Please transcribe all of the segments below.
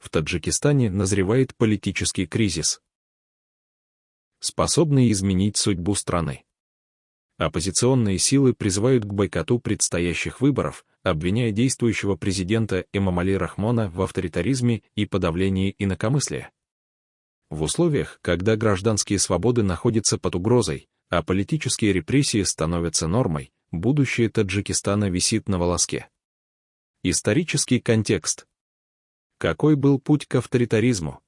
в Таджикистане назревает политический кризис, способный изменить судьбу страны. Оппозиционные силы призывают к бойкоту предстоящих выборов, обвиняя действующего президента Эмомали Рахмона в авторитаризме и подавлении инакомыслия. В условиях, когда гражданские свободы находятся под угрозой, а политические репрессии становятся нормой, будущее Таджикистана висит на волоске. Исторический контекст. Какой был путь к авторитаризму?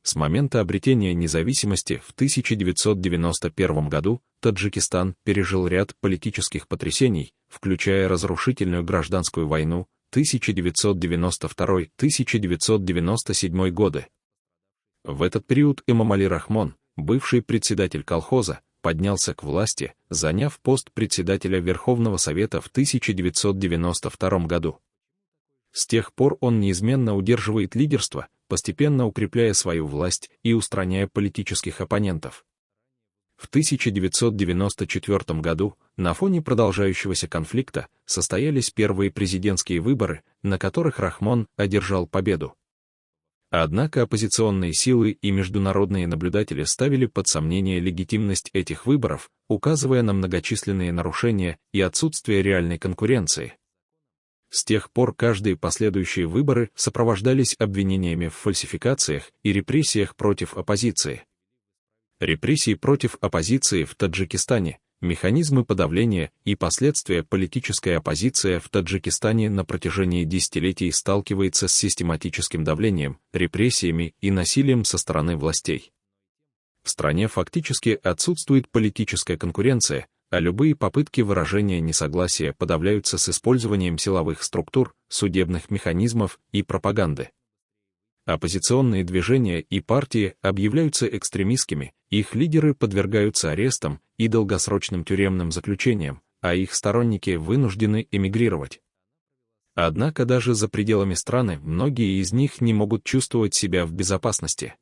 С момента обретения независимости в 1991 году Таджикистан пережил ряд политических потрясений, включая разрушительную гражданскую войну 1992-1997 годы. В этот период Эмомали Рахмон, бывший председатель колхоза, поднялся к власти, заняв пост председателя Верховного Совета в 1992 году. С тех пор он неизменно удерживает лидерство, постепенно укрепляя свою власть и устраняя политических оппонентов. В 1994 году, на фоне продолжающегося конфликта, состоялись первые президентские выборы, на которых Рахмон одержал победу. Однако оппозиционные силы и международные наблюдатели ставили под сомнение легитимность этих выборов, указывая на многочисленные нарушения и отсутствие реальной конкуренции. С тех пор каждые последующие выборы сопровождались обвинениями в фальсификациях и репрессиях против оппозиции. Репрессии против оппозиции в Таджикистане, механизмы подавления и последствия. Политическая оппозиция в Таджикистане на протяжении десятилетий сталкивается с систематическим давлением, репрессиями и насилием со стороны властей. В стране фактически отсутствует политическая конкуренция, а любые попытки выражения несогласия подавляются с использованием силовых структур, судебных механизмов и пропаганды. Оппозиционные движения и партии объявляются экстремистскими, их лидеры подвергаются арестам и долгосрочным тюремным заключениям, а их сторонники вынуждены эмигрировать. Однако даже за пределами страны многие из них не могут чувствовать себя в безопасности.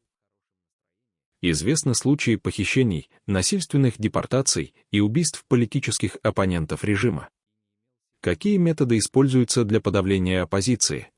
Известны случаи похищений, насильственных депортаций и убийств политических оппонентов режима. Какие методы используются для подавления оппозиции?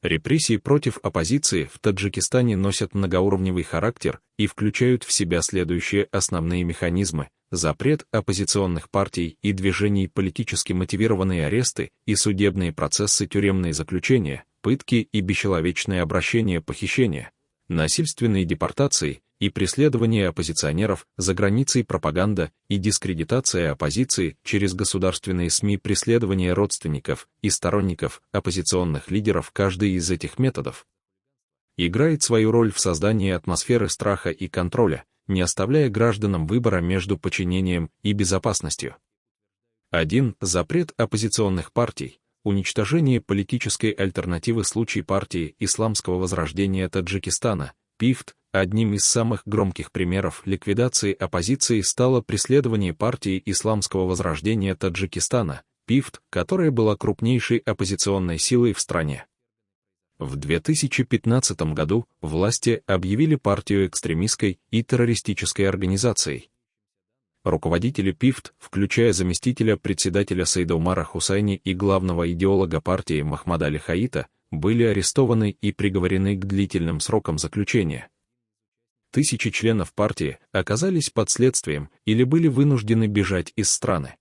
Репрессии против оппозиции в Таджикистане носят многоуровневый характер и включают в себя следующие основные механизмы: запрет оппозиционных партий и движений, политически мотивированные аресты и судебные процессы, тюремные заключения, пытки и бесчеловечное обращение, похищения, насильственные депортации и преследование оппозиционеров за границей, пропаганда и дискредитация оппозиции через государственные СМИ, преследование родственников и сторонников оппозиционных лидеров. Каждый из этих методов играет свою роль в создании атмосферы страха и контроля, не оставляя гражданам выбора между подчинением и безопасностью. 1. Запрет оппозиционных партий. Уничтожение политической альтернативы. Случай партии Исламского возрождения Таджикистана, ПИФТ. Одним из самых громких примеров ликвидации оппозиции стало преследование партии Исламского возрождения Таджикистана, ПИФТ, которая была крупнейшей оппозиционной силой в стране. В 2015 году власти объявили партию экстремистской и террористической организацией. Руководители ПИФТ, включая заместителя председателя Саида-Умара Хусайни и главного идеолога партии Махмада Али Хаита, были арестованы и приговорены к длительным срокам заключения. Тысячи членов партии оказались под следствием или были вынуждены бежать из страны.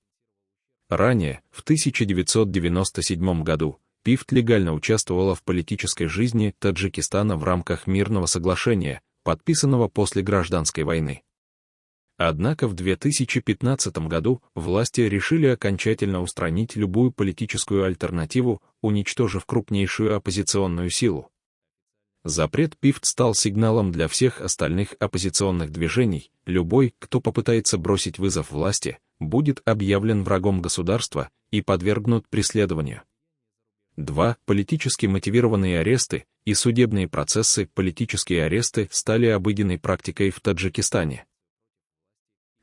Ранее, в 1997 году, ПИФТ легально участвовала в политической жизни Таджикистана в рамках мирного соглашения, подписанного после гражданской войны. Однако в 2015 году власти решили окончательно устранить любую политическую альтернативу, уничтожив крупнейшую оппозиционную силу. Запрет ПИФТ стал сигналом для всех остальных оппозиционных движений: любой, кто попытается бросить вызов власти, будет объявлен врагом государства и подвергнут преследованию. 2. Политически мотивированные аресты и судебные процессы. Политические аресты стали обыденной практикой в Таджикистане.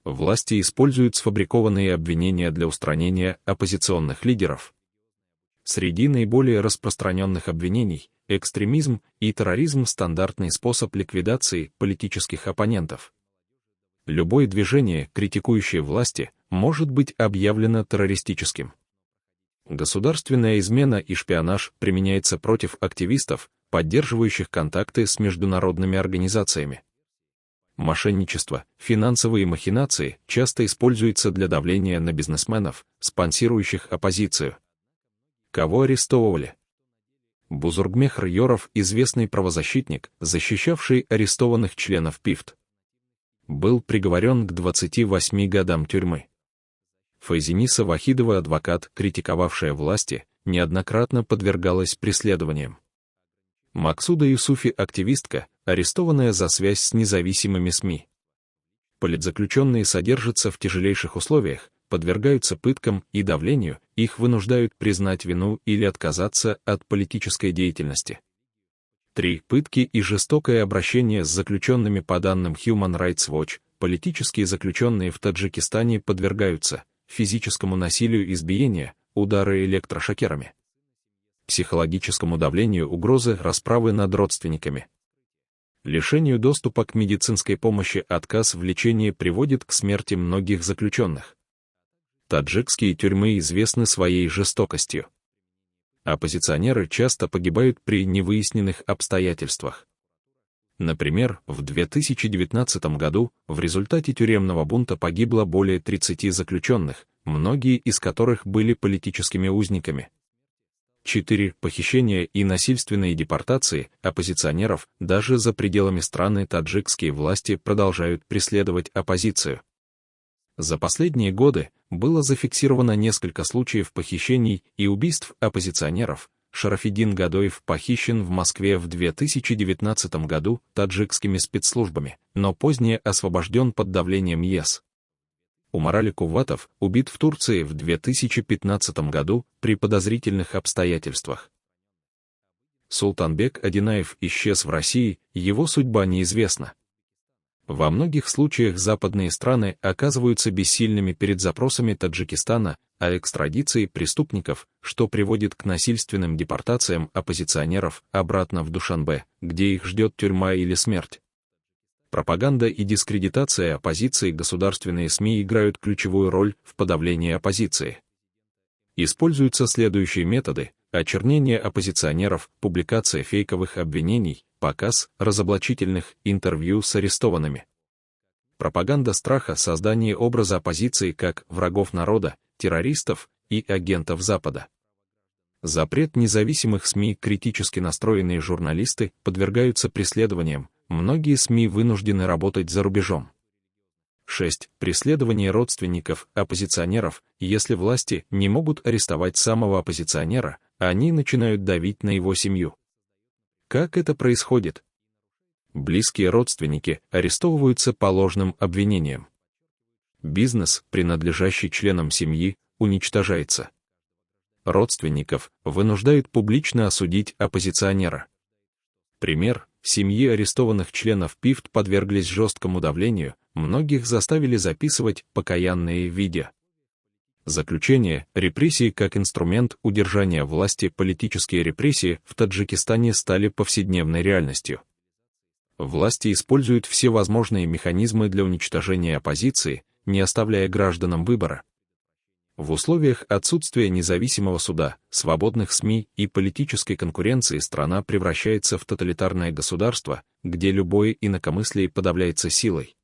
Власти используют сфабрикованные обвинения для устранения оппозиционных лидеров. Среди наиболее распространенных обвинений – экстремизм и терроризм – стандартный способ ликвидации политических оппонентов. Любое движение, критикующее власти, может быть объявлено террористическим. Государственная измена и шпионаж применяется против активистов, поддерживающих контакты с международными организациями. Мошенничество, финансовые махинации часто используются для давления на бизнесменов, спонсирующих оппозицию. Кого арестовывали? Бузургмехр Йоров, известный правозащитник, защищавший арестованных членов ПИФТ, был приговорен к 28 годам тюрьмы. Файзиниса Вахидова, адвокат, критиковавшая власти, неоднократно подвергалась преследованиям. Максуда Юсуфи, активистка, арестованная за связь с независимыми СМИ. Политзаключенные содержатся в тяжелейших условиях, подвергаются пыткам и давлению, их вынуждают признать вину или отказаться от политической деятельности. 3. Пытки и жестокое обращение с заключенными. По данным Human Rights Watch, политические заключенные в Таджикистане подвергаются физическому насилию, избиения, удары электрошокерами, психологическому давлению, угрозы расправы над родственниками. Лишению доступа к медицинской помощи, отказ в лечении приводит к смерти многих заключенных. Таджикские тюрьмы известны своей жестокостью. Оппозиционеры часто погибают при невыясненных обстоятельствах. Например, в 2019 году в результате тюремного бунта погибло более 30 заключенных, многие из которых были политическими узниками. 4. Похищение и насильственные депортации оппозиционеров. Даже за пределами страны таджикские власти продолжают преследовать оппозицию. За последние годы было зафиксировано несколько случаев похищений и убийств оппозиционеров. Шарафиддин Гадоев похищен в Москве в 2019 году таджикскими спецслужбами, но позднее освобожден под давлением ЕС. Умарали Кувватов убит в Турции в 2015 году при подозрительных обстоятельствах. Султанбек Одинаев исчез в России, его судьба неизвестна. Во многих случаях западные страны оказываются бессильными перед запросами Таджикистана о экстрадиции преступников, что приводит к насильственным депортациям оппозиционеров обратно в Душанбе, где их ждет тюрьма или смерть. Пропаганда и дискредитация оппозиции. Государственные СМИ играют ключевую роль в подавлении оппозиции. Используются следующие методы: очернение оппозиционеров, публикация фейковых обвинений, показ разоблачительных интервью с арестованными. Пропаганда страха, создание образа оппозиции как врагов народа, террористов и агентов Запада. Запрет независимых СМИ. Критически настроенные журналисты подвергаются преследованиям, многие СМИ вынуждены работать за рубежом. 6. Преследование родственников оппозиционеров. Если власти не могут арестовать самого оппозиционера, они начинают давить на его семью. Как это происходит? Близкие родственники арестовываются по ложным обвинениям. Бизнес, принадлежащий членам семьи, уничтожается. Родственников вынуждают публично осудить оппозиционера. Пример: семьи арестованных членов ПИФТ подверглись жесткому давлению, многих заставили записывать покаянные видео. Заключение: репрессии как инструмент удержания власти. Политические репрессии в Таджикистане стали повседневной реальностью. Власти используют все возможные механизмы для уничтожения оппозиции, не оставляя гражданам выбора. В условиях отсутствия независимого суда, свободных СМИ и политической конкуренции страна превращается в тоталитарное государство, где любое инакомыслие подавляется силой.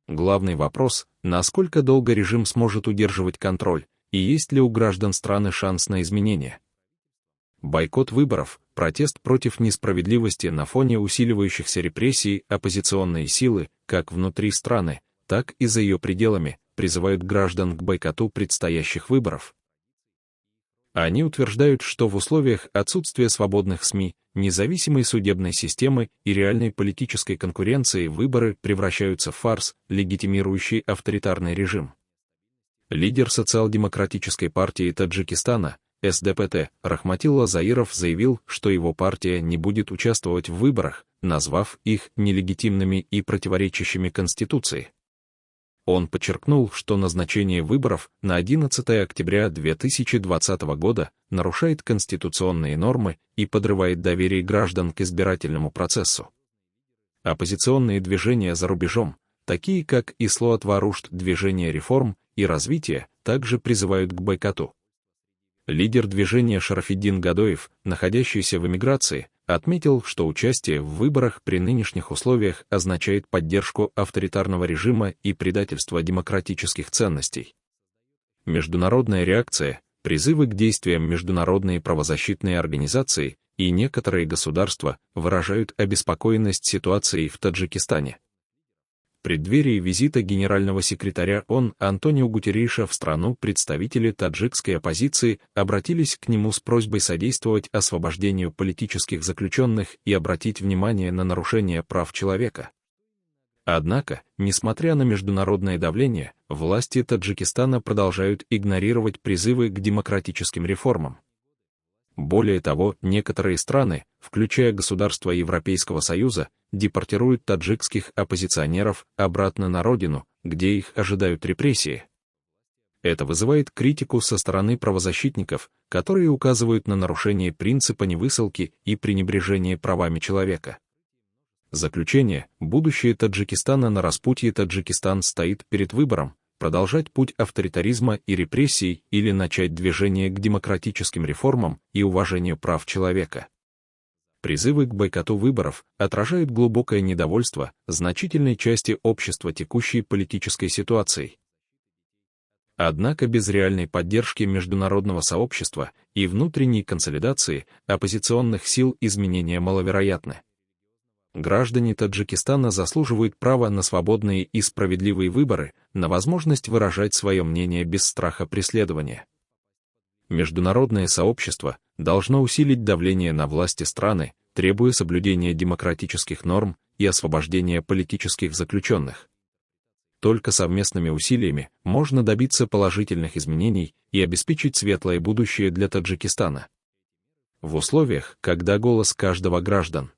Главный вопрос: насколько долго режим сможет удерживать контроль, и есть ли у граждан страны шанс на изменения? Бойкот выборов, протест против несправедливости на фоне усиливающихся репрессий. Оппозиционные силы, как внутри страны, так и за ее пределами, призывают граждан к бойкоту предстоящих выборов. Они утверждают, что в условиях отсутствия свободных СМИ, независимой судебной системы и реальной политической конкуренции выборы превращаются в фарс, легитимирующий авторитарный режим. Лидер социал-демократической партии Таджикистана, СДПТ, Рахматилла Заиров заявил, что его партия не будет участвовать в выборах, назвав их нелегитимными и противоречащими Конституции. Он подчеркнул, что назначение выборов на 11 октября 2020 года нарушает конституционные нормы и подрывает доверие граждан к избирательному процессу. Оппозиционные движения за рубежом, такие как Ислоат Варушт, Движение реформ и развития, также призывают к бойкоту. Лидер движения Шарафиддин Гадоев, находящийся в эмиграции, отметил, что участие в выборах при нынешних условиях означает поддержку авторитарного режима и предательство демократических ценностей. Международная реакция, призывы к действиям международные правозащитные организации и некоторые государства выражают обеспокоенность ситуацией в Таджикистане. В преддверии визита генерального секретаря ООН Антонио Гутерриша в страну представители таджикской оппозиции обратились к нему с просьбой содействовать освобождению политических заключенных и обратить внимание на нарушения прав человека. Однако, несмотря на международное давление, власти Таджикистана продолжают игнорировать призывы к демократическим реформам. Более того, некоторые страны, включая государства Европейского Союза, депортируют таджикских оппозиционеров обратно на родину, где их ожидают репрессии. Это вызывает критику со стороны правозащитников, которые указывают на нарушение принципа невысылки и пренебрежение правами человека. Заключение: будущее Таджикистана на распутье. Таджикистан стоит перед выбором: продолжать путь авторитаризма и репрессий или начать движение к демократическим реформам и уважению прав человека. Призывы к бойкоту выборов отражают глубокое недовольство значительной части общества текущей политической ситуацией. Однако без реальной поддержки международного сообщества и внутренней консолидации оппозиционных сил изменения маловероятны. Граждане Таджикистана заслуживают права на свободные и справедливые выборы, на возможность выражать свое мнение без страха преследования. Международное сообщество должно усилить давление на власти страны, требуя соблюдения демократических норм и освобождения политических заключенных. Только совместными усилиями можно добиться положительных изменений и обеспечить светлое будущее для Таджикистана. В условиях, когда голос каждого граждан